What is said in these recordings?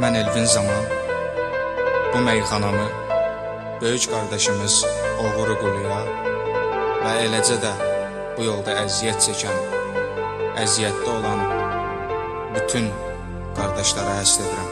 Mən Elvin Zaman bu meyxanamı böyük qardaşımız Oğru Quluya və eləcə də bu yolda əziyyət çəkən, əziyyətdə olan bütün qardaşlara həsr edirəm.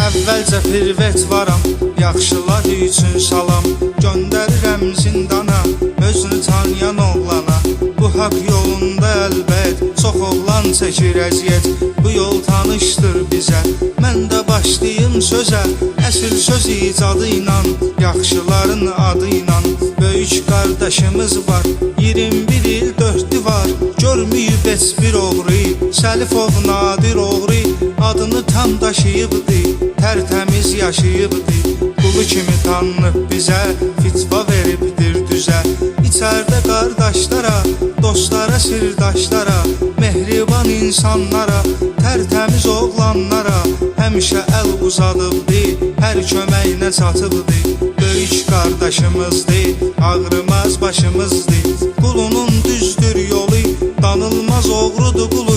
Əvvəlcə firvet varam, yaxşılar üçün salam göndərirəm zindana, özünü tanıyan oğlana. Bu haqq yolunda əlbət çox oğlan çəkir əziyyət, bu yol tanışdır bizə. Mən də başlayım sözə, əsl söz icadı ilə, yaxşıların adı ilə. Böyük qardaşımız var, 21 il 4 divar, görməyib heç bir oğru, Səlifov nadir oğru, adını tam daşıyıbdı, tərtəmiz yaşayıbdı. Qulu kimi tanınıb bizə, fitva veribdir düzə. İçərdə qardaşlara, dostlara, sirdaşlara, mehriban insanlara, tərtəmiz oğlanlara həmişə əl uzadıbdı, hər köməyinə çatıbdı. Böyük qardaşımızdı, ağrımaz başımızdı. Qulunun düzdür yolu, danılmaz oğrudur qulu.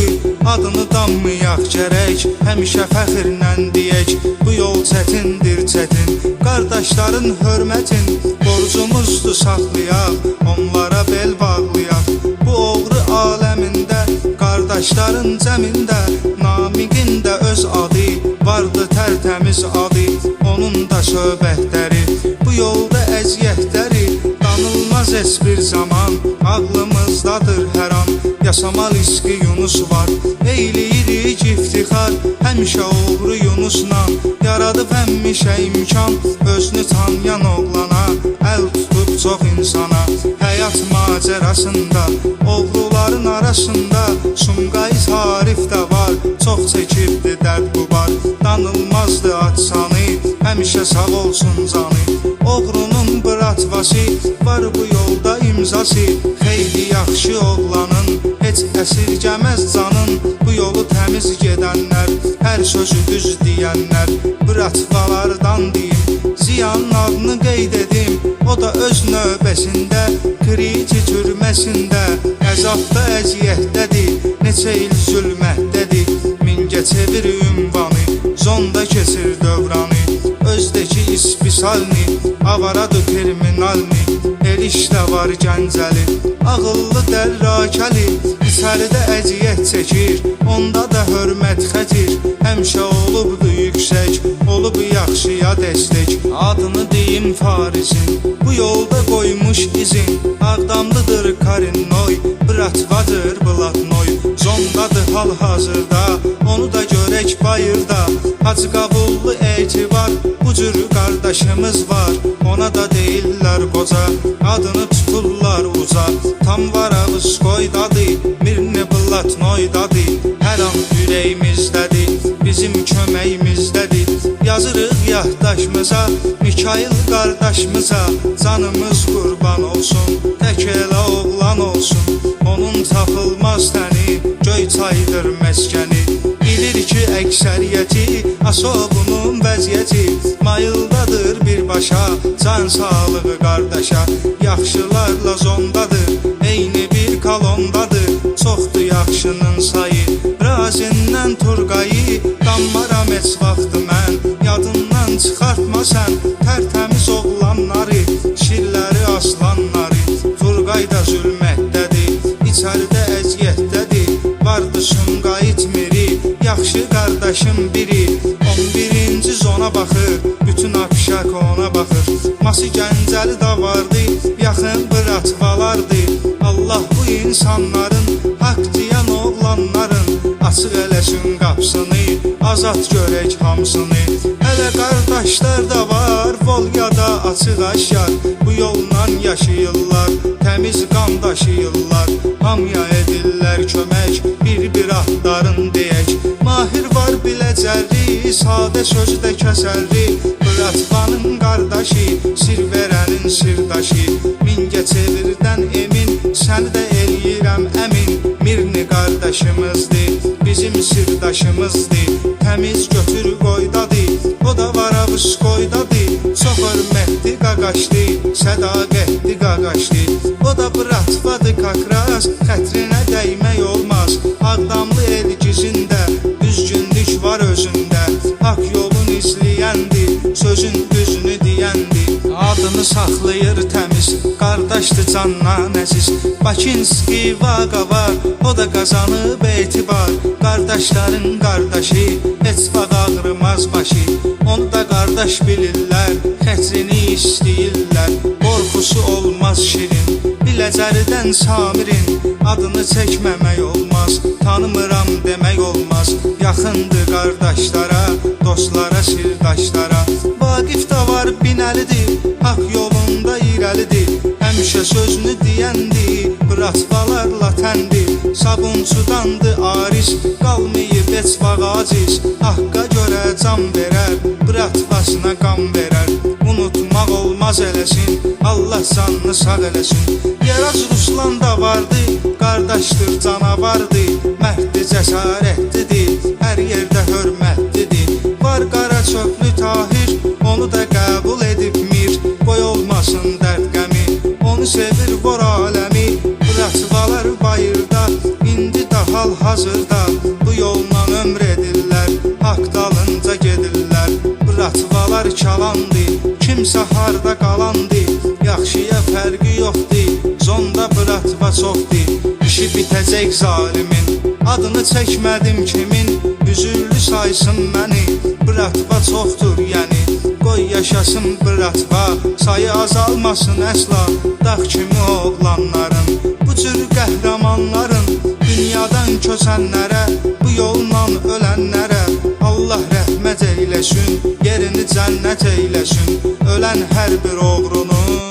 Adını danmayaq gərək, həmişə fəxrlə deyək. Bu yol çətindir çətin, qardaşların hörmətin borcumuzdur saxlayaq, onlara bel bağlayaq. Bu oğru aləmində, qardaşların cəmində, Namiqin də öz adı, vardı tərtəmiz adı, onun da söhbətləri. Bu yolda əziyyətləri danılmaz heç bir zaman, ağlımızdadır hər an. Yaşama riski Yunus var, eyləyirik iftixar, həmişə oğru Yunusla yaradıb həmişə imkan. Özünü tanıyan oğlana, əl tutub çox insana. Həyat macerasında, oğruların arasında, Sumqayıt Arif də var, çox çəkibdi dərd qubar. Danılmazdı açsanı, həmişə sağ olsun canı. Oğrunun bratvası, var bu yolda imzası. Xeyli yaxşı oğlanın, heç əsirgəməz canın. Bu yolu təmiz gedənlər, hər sözü düz deyənlər. Bratvalardan deyim, ziyanın adını qeyd edim. O da öz növbəsində, kriti türməsində, əzabda əziyyətdədir, neçə il zülmətdədir. Mingə çevir ünvanı, zonda keçir dövranı. Özdəki isbisalni, avaradı kriminalni. Erişdə var Gəncəli, ağıllı dərrakəli. İçəridə əziyyət çəkir, onda da hörmət xətir. Həmişə olubdu yüksək, olub yaxşıya dəstək. Adını deyim Farisin, bu yolda qoymuş izin. Ağdamlıdır Karinoy, Bratvadır Blatnoy. Zondadır hal-hazırda, onu da görək bayırda. Hacı Qavullu etibar, bu cür qardaşımız var. Ona da deyirlər qoca, adını tuturlar uca. Tam varavız qoydadı, Mirni Blatnoydadı. Hər an ürəyimizdədir, bizim köməyimizdədir. Yazırıq yahdaşımıza, Mikail qardaşımıza. Canımız qurban olsun, tək elə oğlan olsun. Onun tapılmaz təni, Göyçaydır məskəni. Bilir ki əksəriyyəti, asobunun vəziyyəti. Mayıldadır birbaşa, can sağlığı qardaşa. Yaxşılarla zondadır, eyni bir kolondadır. Çoxdur yaxşının sayı, Razindən Turqayı. Danmaram heç vaxtı mən, yadından çıxartma sən. Tərtəmiz oğlanları, şirləri aslanları. Turqayda zülmətdədir, içəridə əziyyətdədir. Vardı Sumqayıt Miri, yaxşı qardaşım biri. 11-ci zona baxır, bütün apşak ona baxır. Ması Gəncəli də vardı, yaxın bratvalardı. Allah bu insanların, haqq deyən oğlanların açıq eləsin qapsını, azad görək hamısını. Hələ qardaşlar da var, Volgada açıq aşkar. Bu yolla yaşayırlar, təmiz qan daşıyırlar. Hamıya edirlər kömək, bir-bir ahdarın deyək. Mahir var biləcəri, sadə sözdə kəsərri. Bratvanın qardaşı, sir verənin sirdaşı. Mingə çevirdən emin, səni də eləyirəm əmin. Mirni qardaşımızdır, bizim sirdaşımızdır. Təmiz götür qoydadı, o da varavuz qoydadı. Çox hörmətli qaqaşdı, sədaqətli qaqaşdı. O da bratvadı kakras, xətrinə dəymək olmaz. Ağdamlı el gizində, düzgünlük var özündə. Hak yolun izləyəndir, sözün düzünü deyəndir. Adını saxlayır təmiz, qardaşdır candan əziz. Bakinski vaqa var, o da qazanıb etibar. Qardaşların qardaşı, heç vaxt ağrımaz başı. Onu da qardaş bilirlər, xətrini istəyirlər. Qorxusu olmaz şirin, Biləcəridən Samirin. Adını çəkməmək olmaz, tanımıram demək olmaz. Yaxındır qardaşlara, dostlara, sirdaşlara. Vaqif da var binəlidir, haq yolunda irəlidir. Həmişə sözünü deyəndir, bratvalarla təndir. Sabunçudandır aris, qalmayıb heç vaxt aciz. Haqqa görə can verər, bratvasına qan verər. Unutmaq olmaz eləsin, Allah canını sağ eləsin. Yeraz Ruslan da vardı, qardaşdır canavardır. Mərddir, cəsarətlidir, hər yerdə hörmətlidir. Var qara çöplü Tahir, onu da qəbul edib mir. Qoy olmasın dərd qəmi, onu sevir vor aləmi. Bratvalar bayırda, indi də hal hazırda. Bu yolla ömr edirlər, haqq dalınca gedirlər. Bratvalar kalandır, kimsə harda qalandır. Yaxşıya fərqi yoxdur, zonda bratva çoxdur. İşi bitəcək zalimin, adını çəkmədim kimin. Üzürlü saysın məni, bratva çoxdur yəni. Qoy yaşasın bratva, sayı azalmasın əsla. Dağ kimi oğlanların, bu cür qəhrəmanların. Dünyadan köçənlərə, bu yolla ölənlərə Allah rəhmət eyləsin, yerini cənnət eyləsin. Ölən hər bir oğrunun,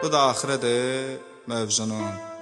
bu da axırıdır mövzunun.